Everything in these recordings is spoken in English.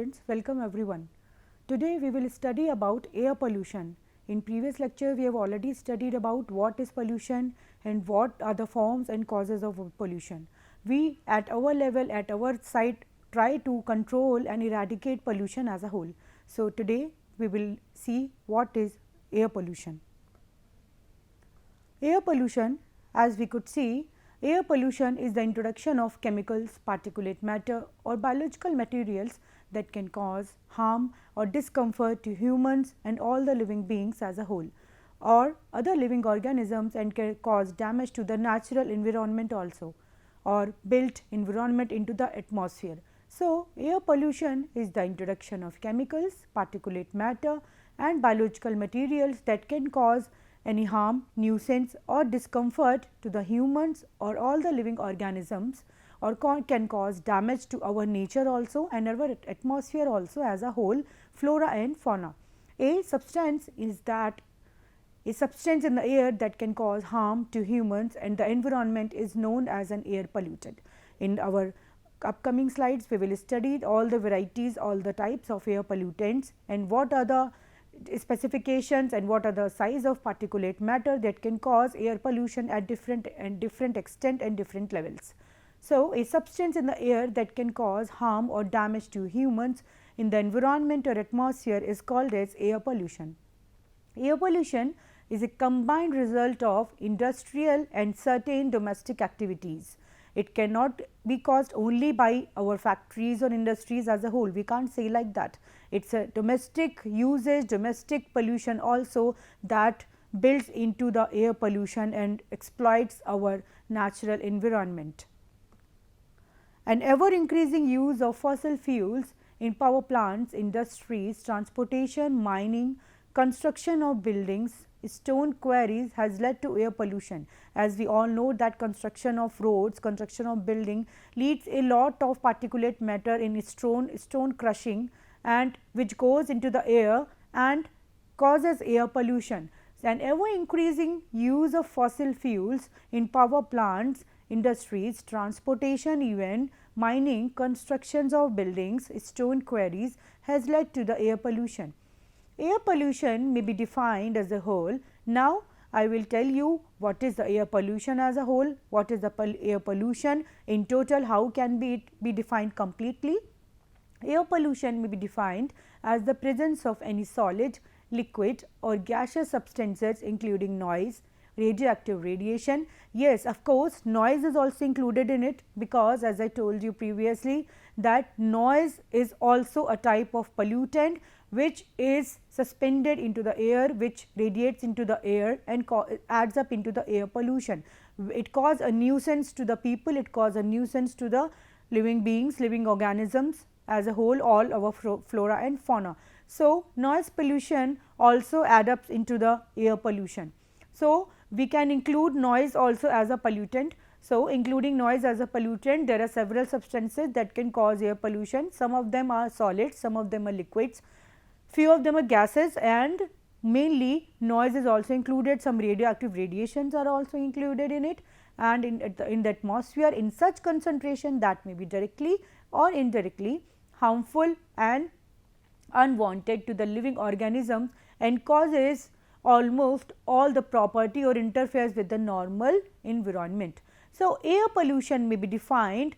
students, welcome everyone. Today we will study about air pollution. In previous lecture we have already studied about what is pollution and what are the forms and causes of pollution. We at our level, at our site, try to control and eradicate pollution as a whole. So today we will see what is air pollution. Air pollution, as we could see, air pollution is the introduction of chemicals, particulate matter or biological materials that can cause harm or discomfort to humans and all the living beings as a whole, or other living organisms, and can cause damage to the natural environment also, or built environment into the atmosphere. So, air pollution is the introduction of chemicals, particulate matter and biological materials that can cause any harm, nuisance or discomfort to the humans or all the living organisms, or can cause damage to our nature also and our atmosphere also as a whole, flora and fauna. A substance is that a substance in the air that can cause harm to humans and the environment is known as an air pollutant. In our upcoming slides, we will study all the varieties, all the types of air pollutants and what are the specifications and what are the size of particulate matter that can cause air pollution at different extent and different levels. So, a substance in the air that can cause harm or damage to humans in the environment or atmosphere is called as air pollution. Air pollution is a combined result of industrial and certain domestic activities. It cannot be caused only by our factories or industries as a whole, we can't say like that. It is a domestic usage, domestic pollution also that builds into the air pollution and exploits our natural environment. An ever increasing use of fossil fuels in power plants, industries, transportation, mining, construction of buildings, stone quarries has led to air pollution. As we all know that construction of roads, construction of building leads a lot of particulate matter in stone crushing, and which goes into the air and causes air pollution. An ever increasing use of fossil fuels in power plants, industries, transportation, even mining, constructions of buildings, stone quarries has led to the air pollution. Air pollution may be defined as a whole. Now, I will tell you what is the air pollution as a whole, what is the air pollution in total, how can it be defined completely. Air pollution may be defined as the presence of any solid, liquid or gaseous substances including noise, radioactive radiation. Yes, of course, noise is also included in it, because as I told you previously that noise is also a type of pollutant which is suspended into the air, which radiates into the air and adds up into the air pollution. It causes a nuisance to the people, it causes a nuisance to the living beings, living organisms as a whole, all our flora and fauna. So, noise pollution also adds up into the air pollution. So, we can include noise also as a pollutant. So, including noise as a pollutant, there are several substances that can cause air pollution. Some of them are solids, some of them are liquids, few of them are gases, and mainly noise is also included. Some radioactive radiations are also included in it, and in the atmosphere in such concentration that may be directly or indirectly harmful and unwanted to the living organisms and causes almost all the property or interferes with the normal environment. So, air pollution may be defined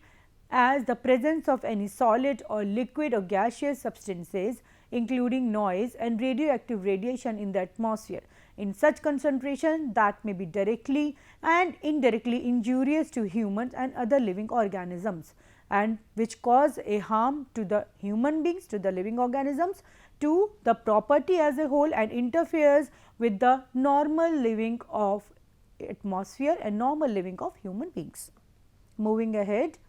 as the presence of any solid or liquid or gaseous substances including noise and radioactive radiation in the atmosphere in such concentration that may be directly and indirectly injurious to humans and other living organisms, and which cause a harm to the human beings, to the living organisms, to the property as a whole, and interferes with the normal living of atmosphere and normal living of human beings. Moving ahead,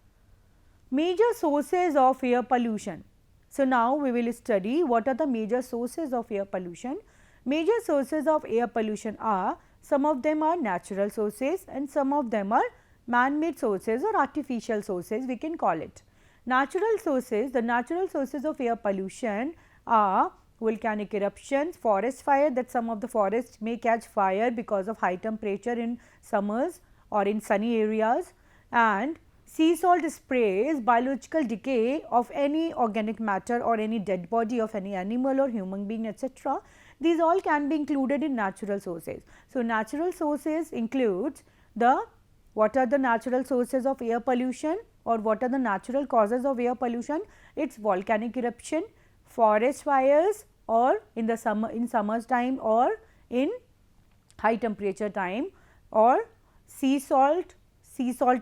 major sources of air pollution. So, now we will study what are the major sources of air pollution. Major sources of air pollution are, some of them are natural sources and some of them are man-made sources or artificial sources, we can call it. Natural sources, the natural sources of air pollution are volcanic eruptions, forest fire, that some of the forests may catch fire because of high temperature in summers or in sunny areas, and Sea salt sprays, biological decay of any organic matter or any dead body of any animal or human being, etc. These all can be included in natural sources. So, natural sources includes what are the natural sources of air pollution or what are the natural causes of air pollution? It is volcanic eruption, forest fires, or in summer's time or in high temperature time, or sea salt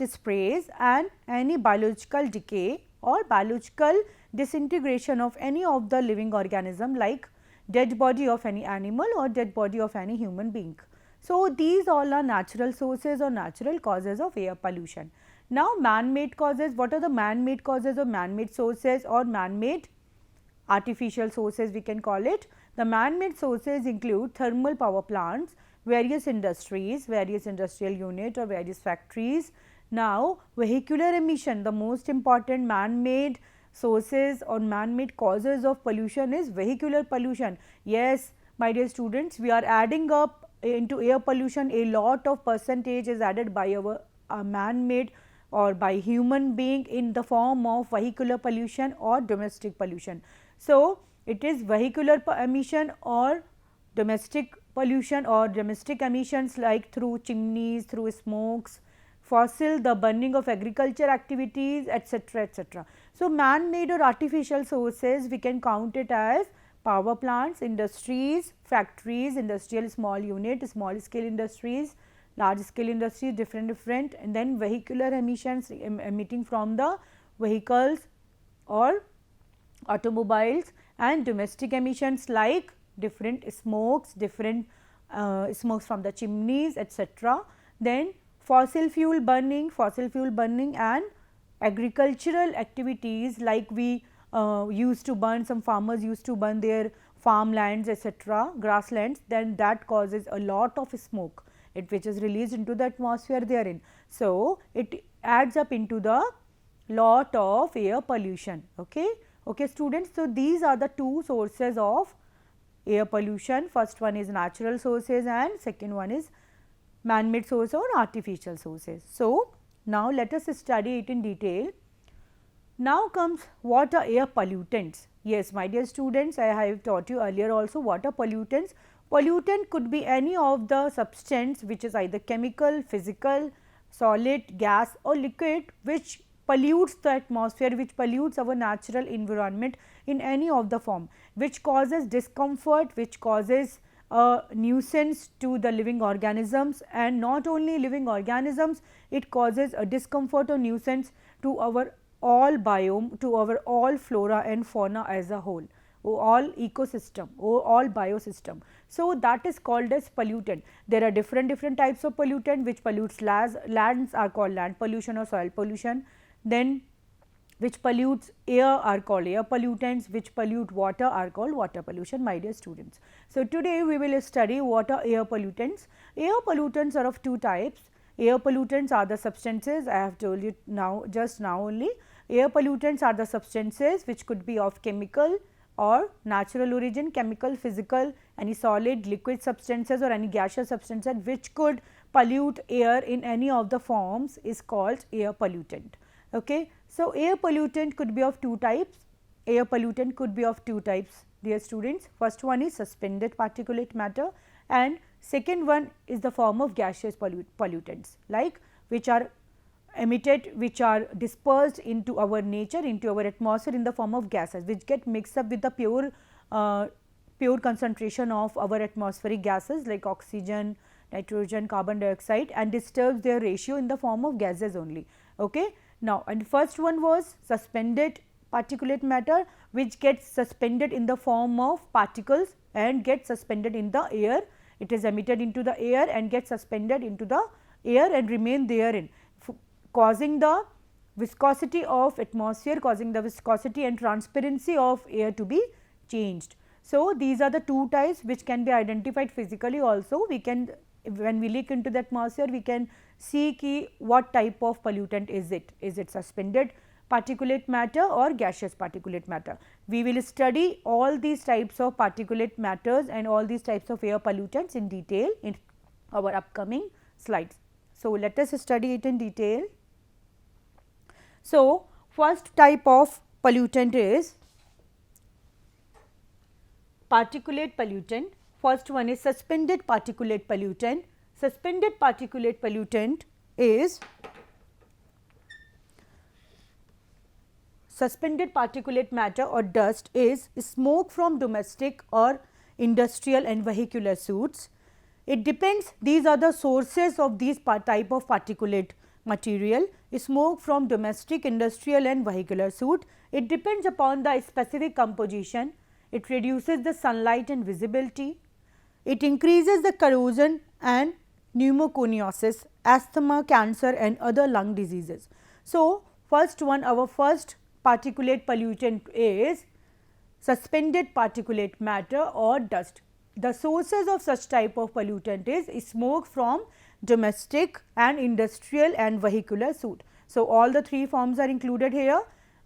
sprays, and any biological decay or biological disintegration of any of the living organism like dead body of any animal or dead body of any human being. So, these all are natural sources or natural causes of air pollution. Now, man-made causes, what are the man-made causes or man-made sources or man-made artificial sources we can call it? The man-made sources include thermal power plants, various industries, various industrial units or various factories. Now, vehicular emission, the most important man-made sources or man-made causes of pollution is vehicular pollution. Yes, my dear students, we are adding up into air pollution, a lot of percentage is added by our man-made or by human being in the form of vehicular pollution or domestic pollution. So, it is vehicular emission or domestic pollution or domestic emissions like through chimneys, through smokes, fossil, the burning of agriculture activities, etc., etc. So, man-made or artificial sources we can count it as power plants, industries, factories, industrial small unit, small scale industries, large scale industries, different, and then vehicular emissions emitting from the vehicles or automobiles, and domestic emissions like different smokes, smokes from the chimneys, etc. Then fossil fuel burning and agricultural activities like we used to burn, some farmers used to burn their farmlands, etc., grasslands, then that causes a lot of smoke which is released into the atmosphere therein. So, it adds up into the lot of air pollution. Okay, students. So, these are the two sources of air pollution. First one is natural sources and second one is man-made source or artificial sources. So, now let us study it in detail. Now comes what are air pollutants. Yes, my dear students, I have taught you earlier also what are pollutants. Pollutant could be any of the substance which is either chemical, physical, solid, gas or liquid which pollutes the atmosphere, which pollutes our natural environment in any of the form, which causes discomfort, which causes a nuisance to the living organisms, and not only living organisms, it causes a discomfort or nuisance to our all biome, to our all flora and fauna as a whole, all ecosystem or all biosystem. So, that is called as pollutant. There are different types of pollutant which pollutes lands are called land pollution or soil pollution, then which pollutes air are called air pollutants, which pollute water are called water pollution, my dear students. So, today we will study what are air pollutants. Air pollutants are of two types. Air pollutants are the substances, I have told you just now only. Air pollutants are the substances which could be of chemical or natural origin, chemical, physical, any solid, liquid substances or any gaseous substances which could pollute air in any of the forms is called air pollutant. Okay. So, air pollutant could be of two types. Air pollutant could be of two types, dear students. First one is suspended particulate matter and second one is the form of gaseous pollutants like which are emitted, which are dispersed into our nature, into our atmosphere in the form of gases which get mixed up with the pure concentration of our atmospheric gases like oxygen, nitrogen, carbon dioxide, and disturbs their ratio in the form of gases only. Okay. Now, and first one was suspended particulate matter which gets suspended in the form of particles and gets suspended in the air. It is emitted into the air and gets suspended into the air and remain therein, causing the viscosity of atmosphere, causing the viscosity and transparency of air to be changed. So, these are the two types which can be identified physically also. We can, when we look into the atmosphere, we can see ki what type of pollutant is it. Is it suspended particulate matter or gaseous particulate matter? We will study all these types of particulate matters and all these types of air pollutants in detail in our upcoming slides. So, let us study it in detail. So, first type of pollutant is particulate pollutant. First one is suspended particulate pollutant. Suspended particulate pollutant is suspended particulate matter or dust is smoke from domestic or industrial and vehicular suits. It depends, these are the sources of these type of particulate material. Smoke from domestic, industrial and vehicular soot. It depends upon the specific composition. It reduces the sunlight and visibility. It increases the corrosion and pneumoconiosis, asthma, cancer and other lung diseases. So, first one, our first particulate pollutant is suspended particulate matter or dust. The sources of such type of pollutant is smoke from domestic and industrial and vehicular soot. So, all the three forms are included here,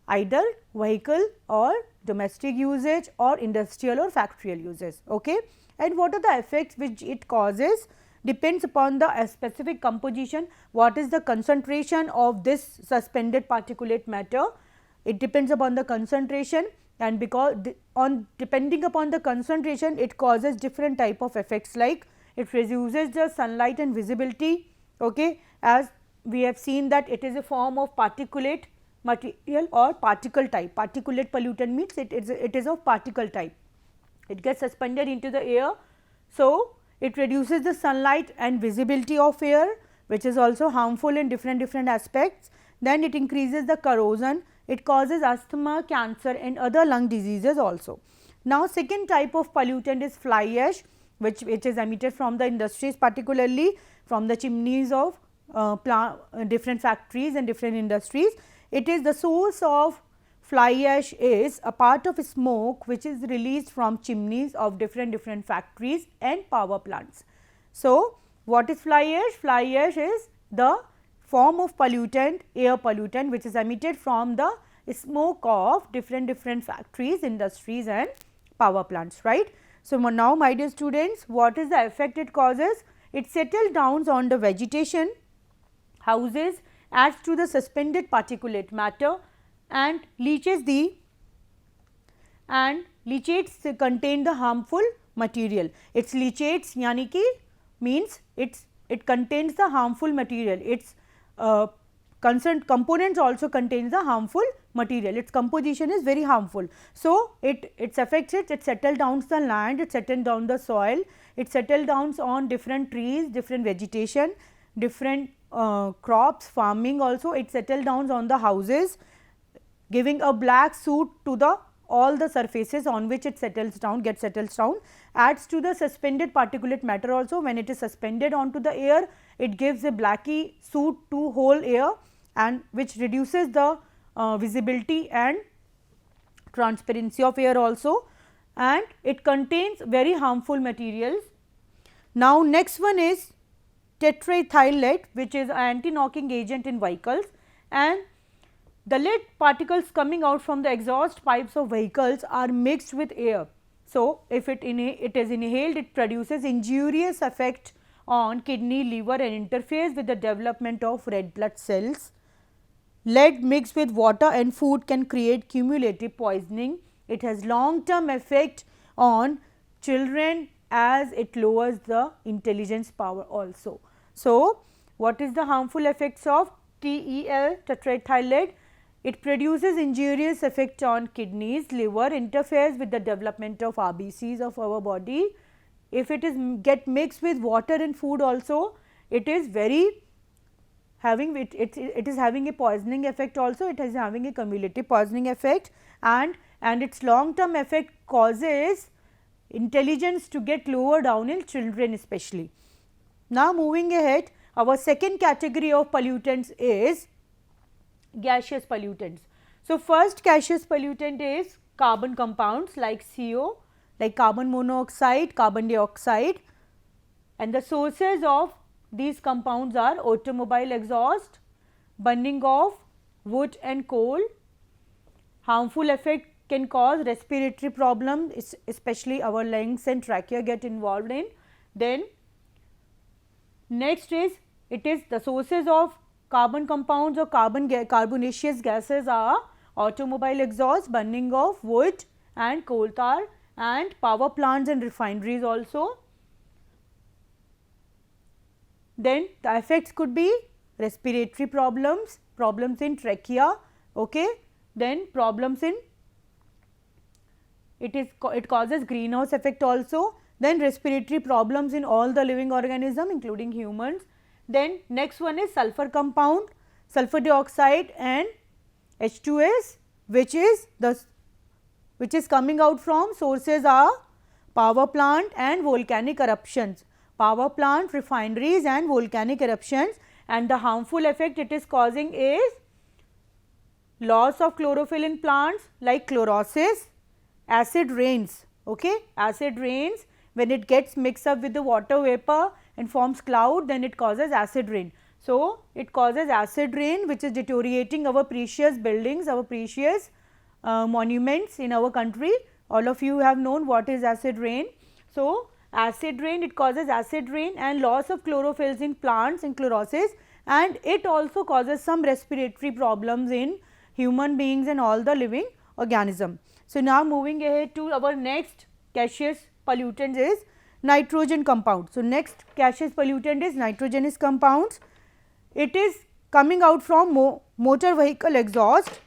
either vehicle or domestic usage or industrial or factorial uses. Okay. And what are the effects which it causes? Depends upon the specific composition, what is the concentration of this suspended particulate matter. It depends upon the concentration, and because depending upon the concentration it causes different type of effects, like it reduces the sunlight and visibility. Okay. As we have seen that it is a form of particulate material or particle type. Particulate pollutant means it is of particle type. It gets suspended into the air. So, it reduces the sunlight and visibility of air, which is also harmful in different aspects. Then it increases the corrosion. It causes asthma, cancer and other lung diseases also. Now, second type of pollutant is fly ash, which is emitted from the industries, particularly from the chimneys of different factories and different industries. It is the source of fly ash is a part of smoke which is released from chimneys of different factories and power plants. So, what is fly ash? Fly ash is the form of pollutant, air pollutant, which is emitted from the smoke of different factories, industries and power plants, right. So, now my dear students, what is the effect it causes? It settles down on the vegetation, houses, adds to the suspended particulate matter and leachates contain the harmful material. Its leachates yani ki means it contains the harmful material. Its concerned components also contains the harmful material. Its composition is very harmful. So, its affects it settles down the land, it settles down the soil, it settles down on different trees, different vegetation, different crops, farming also. It settles down on the houses, giving a black soot to the all the surfaces on which it settles down, adds to the suspended particulate matter also. When it is suspended onto the air, it gives a blacky soot to whole air and which reduces the visibility and transparency of air also, and it contains very harmful materials. Now, next one is tetraethyl lead, which is an anti-knocking agent in vehicles, and the lead particles coming out from the exhaust pipes of vehicles are mixed with air. So, if it is inhaled, it produces injurious effect on kidney, liver and interferes with the development of red blood cells. Lead mixed with water and food can create cumulative poisoning. It has long term effect on children as it lowers the intelligence power also. So, what is the harmful effects of TEL, tetraethyl lead? It produces injurious effect on kidneys, liver, interferes with the development of RBCs of our body. If it is get mixed with water and food also, it is very having it is having a poisoning effect also. It is having a cumulative poisoning effect, and its long term effect causes intelligence to get lower down in children especially. Now, moving ahead, our second category of pollutants is gaseous pollutants. So, first gaseous pollutant is carbon compounds like CO, like carbon monoxide, carbon dioxide, and the sources of these compounds are automobile exhaust, burning of wood and coal. Harmful effect can cause respiratory problems, especially our lungs and trachea get involved in. Then next is the sources of carbon compounds or carbonaceous gases are automobile exhaust, burning of wood and coal tar, and power plants and refineries also. Then the effects could be respiratory problems, problems in trachea, okay. Then problems in it causes greenhouse effect also. Then respiratory problems in all the living organism including humans. Then next one is sulfur compound, sulfur dioxide and H2S, which is coming out from sources are power plant and volcanic eruptions, power plant, refineries and volcanic eruptions, and the harmful effect it is causing is loss of chlorophyll in plants like chlorosis, acid rains, okay. Acid rains, when it gets mixed up with the water vapor and forms cloud, then it causes acid rain. So, it causes acid rain which is deteriorating our precious buildings, our precious monuments in our country. All of you have known what is acid rain. So, acid rain, it causes acid rain and loss of chlorophylls in plants and chlorosis, and it also causes some respiratory problems in human beings and all the living organism. So, now moving ahead to our next gaseous pollutant is nitrogen compound. So, next gaseous pollutant is nitrogenous compounds. It is coming out from motor vehicle exhaust.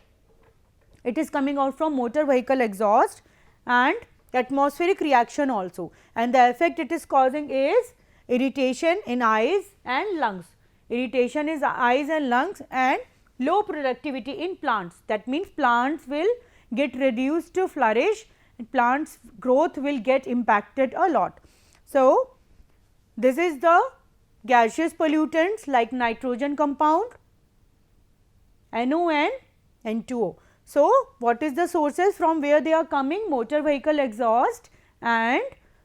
It is coming out from motor vehicle exhaust and atmospheric reaction also, and the effect it is causing is irritation in eyes and lungs. Irritation is eyes and lungs and low productivity in plants. That means plants will get reduced to flourish and plants growth will get impacted a lot. So, this is the gaseous pollutants like nitrogen compound, NO and N2O. So, what is the sources from where they are coming? Motor vehicle exhaust and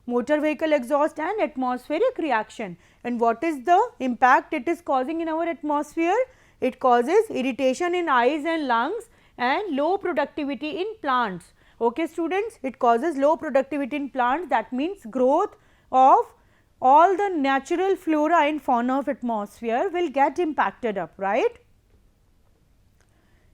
atmospheric reaction. And what is the impact it is causing in our atmosphere? It causes irritation in eyes and lungs and low productivity in plants. Okay, students, it causes low productivity in plants, that means growth of all the natural flora and fauna of atmosphere will get impacted up, right.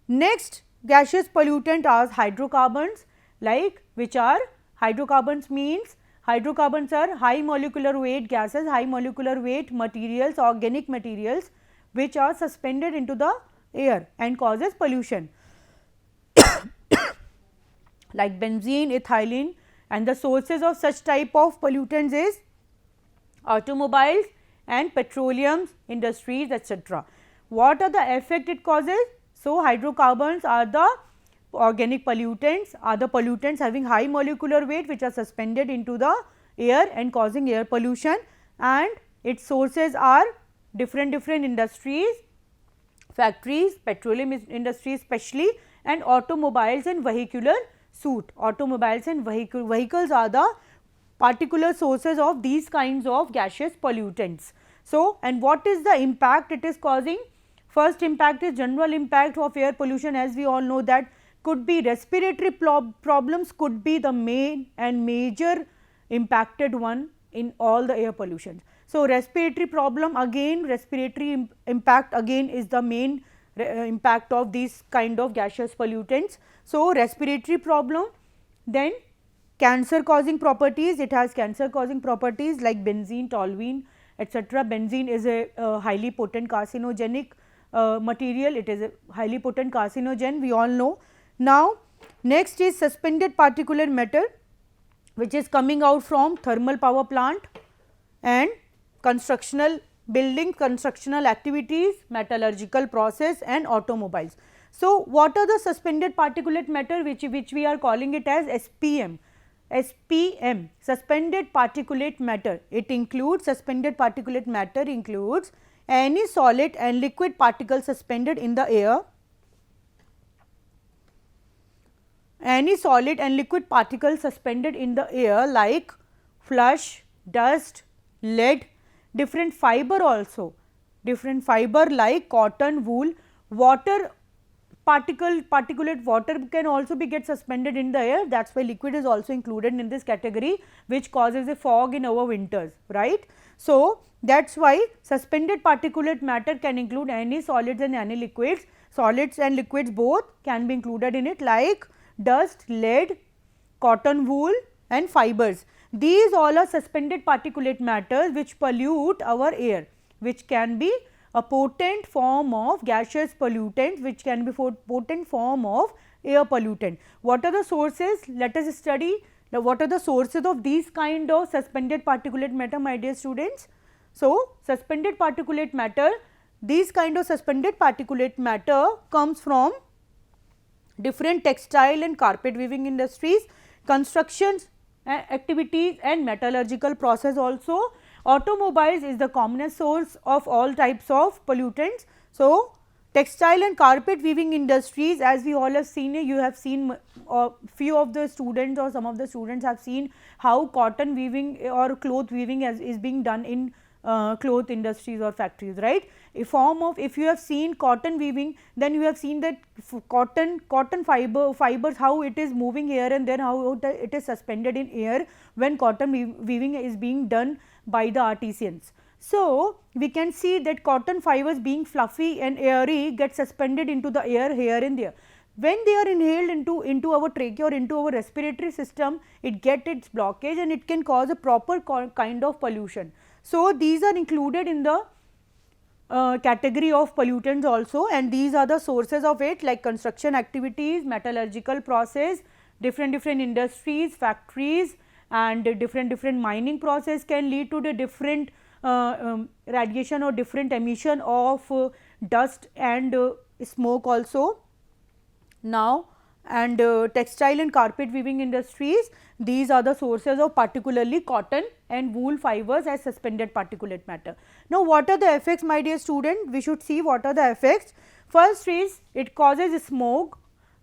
Next gaseous pollutant are hydrocarbons, like which are hydrocarbons means hydrocarbons are high molecular weight gases, high molecular weight materials, organic materials which are suspended into the air and causes pollution like benzene, ethylene, and the sources of such type of pollutants is automobiles and petroleum industries, etc. What are the effect it causes? So, hydrocarbons are the organic pollutants, are the pollutants having high molecular weight which are suspended into the air and causing air pollution, and its sources are different industries, factories, petroleum industries especially, and automobiles and vehicular suit. Automobiles and vehicles are the particular sources of these kinds of gaseous pollutants. So, and what is the impact it is causing? First impact is general impact of air pollution, as we all know that could be respiratory problems could be the main and major impacted one in all the air pollution. So, respiratory problem again, respiratory impact again is the main impact of these kind of gaseous pollutants. So, respiratory problem, then cancer causing properties, it has cancer causing properties like benzene, toluene, etc. Benzene is a highly potent carcinogenic material, it is a highly potent carcinogen, we all know. Now, next is suspended particulate matter which is coming out from thermal power plant and constructional building, constructional activities, metallurgical process and automobiles. So, what are the suspended particulate matter which we are calling it as SPM? SPM, suspended particulate matter. It includes suspended particulate matter includes any solid and liquid particle suspended in the air, any solid and liquid particles suspended in the air like flush, dust, lead, different fiber also, different fiber like cotton, wool, water particulate water can also be get suspended in the air. That is why liquid is also included in this category, which causes a fog in our winters, right. So, that is why suspended particulate matter can include any solids and any liquids. Solids and liquids both can be included in it, like dust, lead, cotton wool and fibers. These all are suspended particulate matters which pollute our air, which can be a potent form of gaseous pollutant, which can be potent form of air pollutant. What are the sources? Let us study what are the sources of these kind of suspended particulate matter, my dear students. So, suspended particulate matter, these kind of suspended particulate matter comes from different textile and carpet weaving industries, constructions activities and metallurgical process also. Automobiles is the commonest source of all types of pollutants. So, textile and carpet weaving industries, as we all have seen, you have seen few of the students or some of the students have seen how cotton weaving or cloth weaving is being done in cloth industries or factories, right. A form of, if you have seen cotton weaving, then you have seen that cotton fibers, how it is moving here and there, how it is suspended in air when cotton weaving is being done by the artisans. So, we can see that cotton fibers being fluffy and airy get suspended into the air here and there. When they are inhaled into our trachea or into our respiratory system, it gets its blockage and it can cause a proper kind of pollution. So, these are included in the category of pollutants also, and these are the sources of it, like construction activities, metallurgical process, different industries, factories and different mining process can lead to the different radiation or different emission of dust and smoke also. Now, and textile and carpet weaving industries, these are the sources of particularly cotton and wool fibers as suspended particulate matter. Now, what are the effects, my dear student? We should see what are the effects. First is it causes smoke.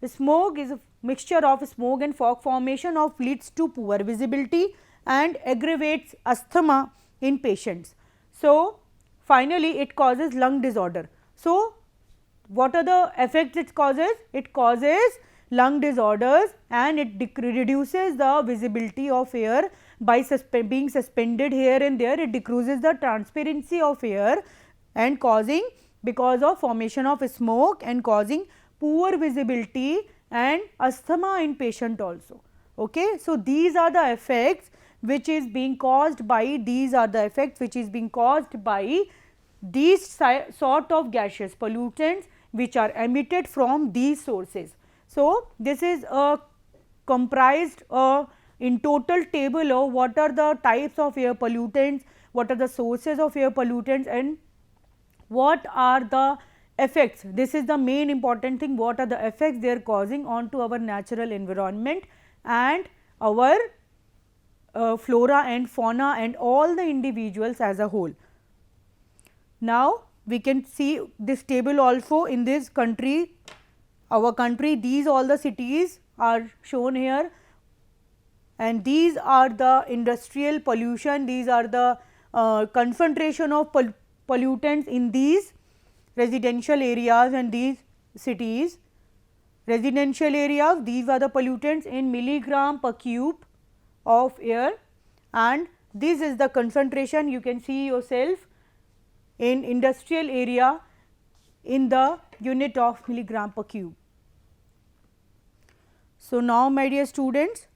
Smoke is a mixture of smoke and fog formation of leads to poor visibility and aggravates asthma in patients. So, finally, it causes lung disorder. So, what are the effects it causes? It causes lung disorders and it reduces the visibility of air by being suspended here and there. It decreases the transparency of air and causing, because of formation of smoke and causing poor visibility and asthma in patient also. Okay. So, these are the effects which is being caused by, these sort of gaseous pollutants which are emitted from these sources. So, this is a comprised in total table of what are the types of air pollutants, what are the sources of air pollutants and what are the effects. This is the main important thing, what are the effects they are causing onto our natural environment and our flora and fauna and all the individuals as a whole. Now, we can see this table also in this country, our country, these all the cities are shown here and these are the industrial pollution, these are the concentration of pollutants in these residential areas and these cities. Residential areas, these are the pollutants in milligram per cube of air and this is the concentration, you can see yourself in industrial area in the unit of milligram per cube. So, now my dear students,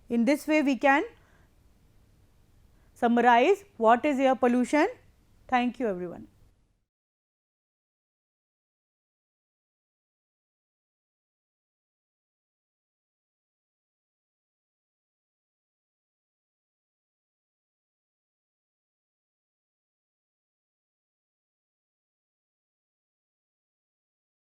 in this way we can summarize what is air pollution. Thank you everyone.